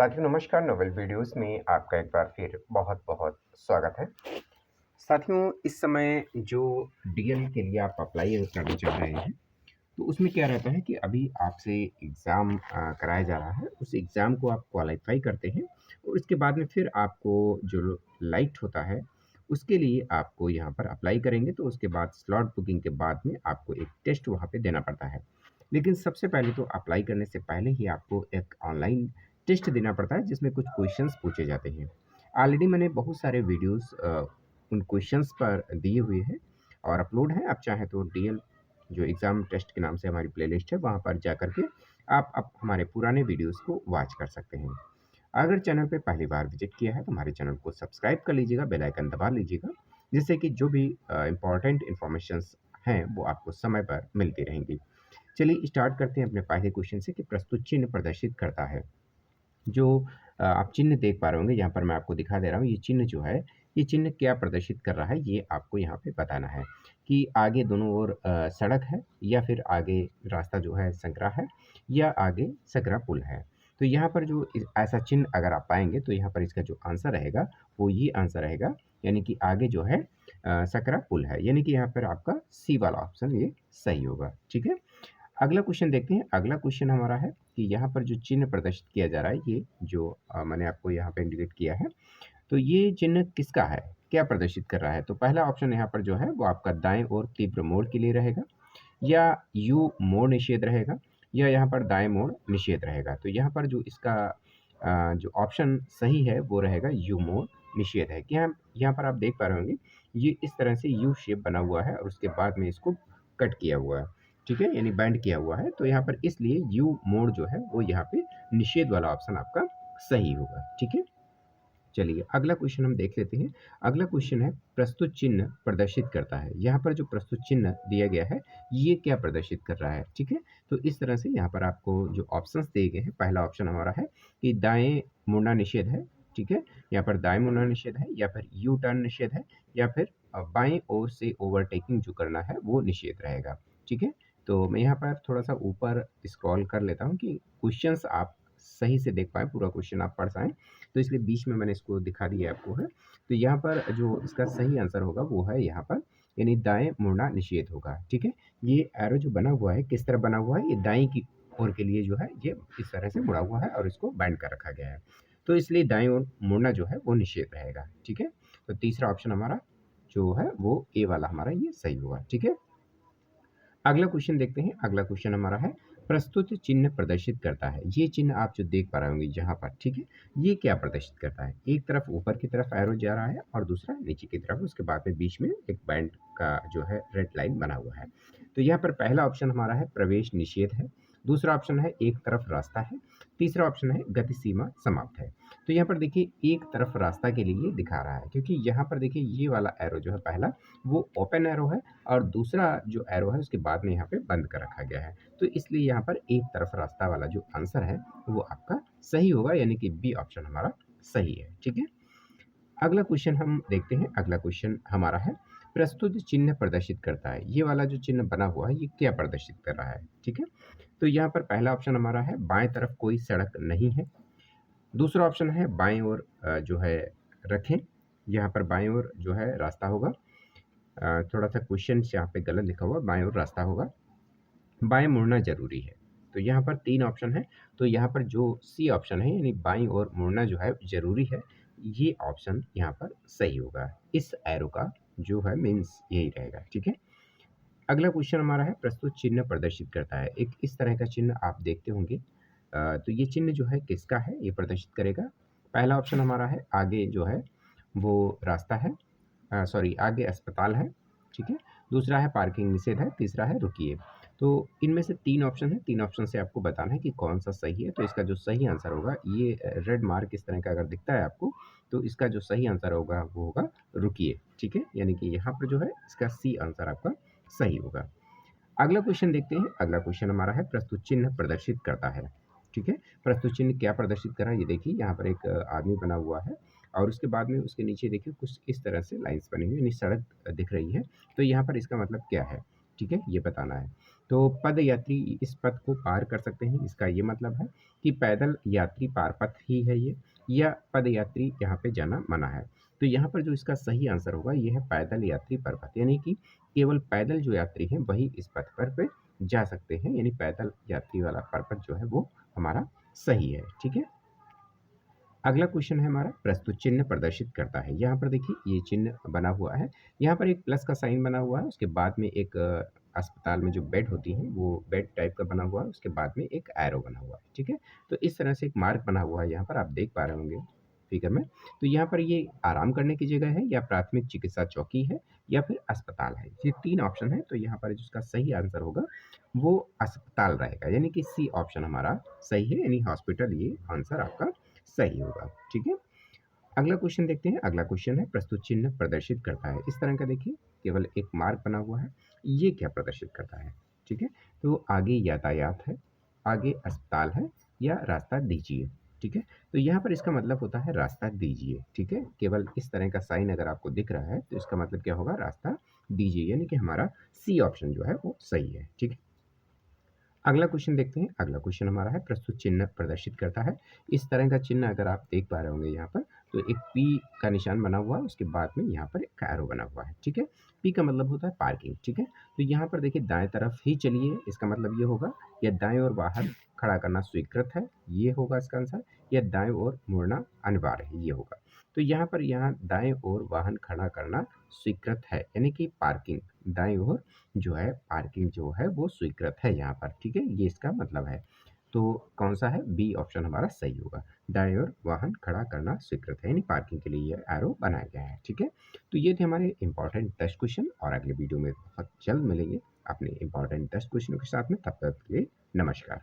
साथियों नमस्कार, novel videos में आपका एक बार फिर बहुत-बहुत स्वागत है। साथियों इस समय जो डीएल के लिए आप अप्लाई अगर करना चाह रहे हैं, तो उसमें क्या रहता है कि अभी आपसे एग्ज़ाम कराया जा रहा है, उस एग्ज़ाम को आप क्वालीफ़ाई करते हैं और उसके बाद में फिर आपको जो लाइट होता है, उसके लिए आपको यहाँ पर अप्लाई करेंगे, तो उसके बाद स्लॉट बुकिंग के बाद में आपको एक टेस्ट वहाँ पे देना पड़ता है। लेकिन सबसे पहले तो अप्लाई करने से पहले ही आपको एक ऑनलाइन टेस्ट देना पड़ता है, जिसमें कुछ क्वेश्चंस पूछे जाते हैं। ऑलरेडी मैंने बहुत सारे वीडियोज़ उन क्वेश्चंस पर दिए हुए हैं और अपलोड हैं, आप चाहें तो डीएल जो एग्ज़ाम टेस्ट के नाम से हमारी प्लेलिस्ट है, वहाँ पर जाकर के आप हमारे पुराने वीडियोज़ को वॉच कर सकते हैं। अगर चैनल पे पहली बार विज़िट किया है, तो हमारे चैनल को सब्सक्राइब कर लीजिएगा, बेल आइकन दबा लीजिएगा, जिससे कि जो भी इम्पोर्टेंट इन्फॉर्मेशंस हैं, वो आपको समय पर मिलती रहेंगी। चलिए स्टार्ट करते हैं अपने पहले क्वेश्चन से कि प्रस्तुत चिन्ह प्रदर्शित करता है। जो आप चिन्ह देख पा रहे होंगे, यहाँ पर मैं आपको दिखा दे रहा हूँ, ये चिन्ह जो है, ये चिन्ह क्या प्रदर्शित कर रहा है, ये आपको यहाँ पे बताना है कि आगे दोनों ओर सड़क है या फिर आगे रास्ता जो है संकरा है या आगे सकरा पुल है। तो यहाँ पर जो ऐसा चिन्ह अगर आप पाएंगे, तो यहाँ पर इसका जो आंसर रहेगा, वो ये आंसर रहेगा, यानी कि आगे जो है सकरा पुल है, यानी कि यहाँ पर आपका सी वाला ऑप्शन ये सही होगा। ठीक है। अगला क्वेश्चन देखते हैं। अगला क्वेश्चन हमारा है कि यहाँ पर जो चिन्ह प्रदर्शित किया जा रहा है, ये जो मैंने आपको यहाँ पे इंडिकेट किया है, तो ये चिन्ह किसका है? क्या प्रदर्शित कर रहा है? तो पहला ऑप्शन यहाँ पर जो है, वो आपका दाएँ ओर तीव्र मोड़ के लिए रहेगा, या यू मोड़ निषेध रहेगा, या यहाँ पर दाएँ मोड़ निषेध रहेगा। तो यहाँ पर जो इसका जो ऑप्शन सही है, वो रहेगा यू मोड़ निषेध है। कि यहाँ पर आप देख पा रहे होंगे, ये इस तरह से यू शेप बना हुआ है और उसके बाद में इसको कट किया हुआ है। ठीक है, यानी बैंड किया हुआ है, तो यहाँ पर इसलिए यू मोड़ जो है, वो यहाँ पे निषेध वाला ऑप्शन आपका सही होगा। ठीक है। चलिए अगला क्वेश्चन हम देख लेते हैं। अगला क्वेश्चन है, प्रस्तुत चिन्ह प्रदर्शित करता है। यहाँ पर जो प्रस्तुत चिन्ह दिया गया है, ये क्या प्रदर्शित कर रहा है? ठीक है। तो इस तरह से यहाँ पर आपको जो ऑप्शंस दिए गए हैं, पहला ऑप्शन हमारा है कि दाएं मुड़ना निषेध है। ठीक है, यहाँ पर दाएं मुड़ना निषेध है, या फिर यू टर्न निषेध है, या फिर बाएं ओर से ओवरटेकिंग जो करना है, वो निषेध रहेगा। ठीक है। तो मैं यहाँ पर थोड़ा सा ऊपर स्क्रॉल कर लेता हूँ कि क्वेश्चंस आप सही से देख पाएँ, पूरा क्वेश्चन आप पढ़ पाएँ, तो इसलिए बीच में मैंने इसको दिखा दिया आपको है। तो यहाँ पर जो इसका सही आंसर होगा, वो है यहाँ पर, यानी दाएँ मुड़ना निषेध होगा। ठीक है। ये एरो जो बना हुआ है, किस तरह बना हुआ है? ये दाईं की ओर के लिए जो है, ये इस तरह से मुड़ा हुआ है और इसको बैंड कर रखा गया है। तो इसलिए दाईं ओर मुड़ना जो है, वो निषेध रहेगा। ठीक है। तो तीसरा ऑप्शन हमारा जो है, वो ए वाला हमारा ये सही होगा। ठीक है। अगला क्वेश्चन देखते हैं। अगला क्वेश्चन हमारा है, प्रस्तुत चिन्ह प्रदर्शित करता है। ये चिन्ह आप जो देख पा रहे होंगे जहाँ पर, ठीक है, ये क्या प्रदर्शित करता है? एक तरफ ऊपर की तरफ एरो जा रहा है और दूसरा नीचे की तरफ, उसके बाद में बीच में एक बैंड का जो है रेड लाइन बना हुआ है। तो यहाँ पर पहला ऑप्शन हमारा है प्रवेश निषेध है, दूसरा ऑप्शन है एक तरफ रास्ता है, तीसरा ऑप्शन है गति सीमा समाप्त है। तो यहाँ पर देखिए, एक तरफ रास्ता के लिए दिखा रहा है, क्योंकि यहाँ पर देखिए ये वाला एरो जो है पहला, वो ओपन एरो है और दूसरा जो एरो है उसके बाद में यहाँ पे बंद कर रखा गया है। तो इसलिए यहाँ पर एक तरफ रास्ता वाला जो आंसर है, वो आपका सही होगा, यानी कि बी ऑप्शन हमारा सही है। ठीक है। अगला क्वेश्चन हम देखते हैं। अगला क्वेश्चन हमारा है, प्रस्तुत चिन्ह प्रदर्शित करता है। ये वाला जो चिन्ह बना हुआ है, ये क्या प्रदर्शित कर रहा है? ठीक है। तो यहाँ पर पहला ऑप्शन हमारा है, बाएं तरफ कोई सड़क नहीं है। दूसरा ऑप्शन है, बाएं ओर जो है रखें, यहाँ पर बाएं ओर जो है रास्ता होगा। थोड़ा-सा क्वेश्चन यहाँ पे गलत लिखा हुआ है, बाएँ ओर रास्ता होगा, बाएँ मुड़ना ज़रूरी है। तो यहाँ पर 3 ऑप्शन है, तो यहाँ पर जो सी ऑप्शन है, यानी बाईं ओर मुड़ना जो है ज़रूरी है, ये ऑप्शन यहाँ पर सही होगा। इस एरो का जो है मीन्स यही रहेगा। ठीक है। अगला क्वेश्चन हमारा है, प्रस्तुत चिन्ह प्रदर्शित करता है। एक इस तरह का चिन्ह आप देखते होंगे। तो ये चिन्ह जो है किसका है? ये प्रदर्शित करेगा। पहला ऑप्शन हमारा है, आगे जो है वो रास्ता है, सॉरी आगे अस्पताल है। ठीक है। दूसरा है पार्किंग निषेध है, तीसरा है रुकिए। तो इनमें से 3 ऑप्शन है, 3 ऑप्शन से आपको बताना है कि कौन-सा सही है। तो इसका जो सही आंसर होगा, ये रेड मार्क इस तरह का अगर दिखता है आपको, तो इसका जो सही आंसर होगा, वो होगा रुकिए। ठीक है। यानी कि यहाँ पर जो है, इसका सी आंसर आपका सही होगा। अगला क्वेश्चन देखते हैं। अगला क्वेश्चन हमारा है, प्रस्तुत चिन्ह प्रदर्शित करता है। ठीक है। प्रस्तुत चिन्ह क्या प्रदर्शित कर रहा है? ये देखिए, यहाँ पर एक आदमी बना हुआ है और उसके बाद में उसके नीचे देखिए कुछ इस तरह से लाइन्स बनी हुई है, यानी सड़क दिख रही है। तो यहाँ पर इसका मतलब क्या है? ठीक है, ये बताना है। तो पद यात्री इस पथ को पार कर सकते हैं, इसका ये मतलब है कि पैदल यात्री पार पथ ही है ये, या पद यात्री यहाँ पे जाना मना है। तो यहाँ पर जो इसका सही आंसर होगा ये है पैदल यात्री परपथ, यानी कि केवल पैदल जो यात्री हैं वही इस पथ पर पे जा सकते हैं, यानी पैदल यात्री वाला परपथ जो है वो हमारा सही है। ठीक है, अगला क्वेश्चन है हमारा, प्रस्तुत चिन्ह प्रदर्शित करता है। यहाँ पर देखिए ये चिन्ह बना हुआ है, यहाँ पर एक प्लस का साइन बना हुआ है, उसके बाद में एक अस्पताल में जो बेड होती हैं वो बेड टाइप का बना हुआ है, उसके बाद में एक एरो बना हुआ है। ठीक है, तो इस तरह से एक मार्क बना हुआ है, यहाँ पर आप देख पा रहे होंगे फिगर में। तो यहाँ पर ये आराम करने की जगह है, या प्राथमिक चिकित्सा चौकी है, या फिर अस्पताल है। ये 3 ऑप्शन है, तो यहाँ पर जिसका सही आंसर होगा वो अस्पताल रहेगा, यानी कि सी ऑप्शन हमारा सही है, यानी हॉस्पिटल ये आंसर आपका सही होगा। ठीक है, अगला क्वेश्चन देखते हैं। अगला क्वेश्चन है, प्रस्तुत चिन्ह प्रदर्शित करता है। इस तरह का देखिए केवल एक मार्क बना हुआ है, ये क्या प्रदर्शित करता है? ठीक है, तो आगे यातायात है, आगे अस्पताल है, या रास्ता दीजिए। ठीक है, तो यहाँ पर इसका मतलब होता है रास्ता दीजिए। ठीक है, केवल इस तरह का साइन अगर आपको दिख रहा है तो इसका मतलब क्या होगा, रास्ता दीजिए, यानी कि हमारा सी ऑप्शन जो है वो सही है। ठीक है, अगला क्वेश्चन देखते हैं। अगला क्वेश्चन हमारा है, प्रस्तुत चिन्ह प्रदर्शित करता है। इस तरह का चिन्ह अगर आप देख पा रहे होंगे यहाँ पर, तो एक पी का निशान बना हुआ है, उसके बाद में यहाँ पर एक एरो बना हुआ है। ठीक है, पी का मतलब होता है पार्किंग। ठीक है, तो यहाँ पर देखिए दाएं तरफ ही चलिए, इसका मतलब ये होगा, या दाएं ओर वाहन खड़ा करना स्वीकृत है, ये होगा इसका आंसर, या दाएं ओर मुड़ना अनिवार्य है, ये होगा। तो यहाँ पर यहाँ दाएं ओर वाहन खड़ा करना स्वीकृत है, यानी कि पार्किंग दाएं ओर जो है, पार्किंग जो है वो स्वीकृत है यहाँ पर। ठीक है, ये इसका मतलब है। तो कौन सा है, बी ऑप्शन हमारा सही होगा, दाएं ओर वाहन खड़ा करना स्वीकृत है, यानी पार्किंग के लिए ये एरो बनाया गया है। ठीक है, तो ये थे हमारे इंपॉर्टेंट 10 क्वेश्चन, और अगले वीडियो में बहुत जल्द मिलेंगे अपने इंपॉर्टेंट 10 क्वेश्चनों के साथ में। तब तक के लिए नमस्कार।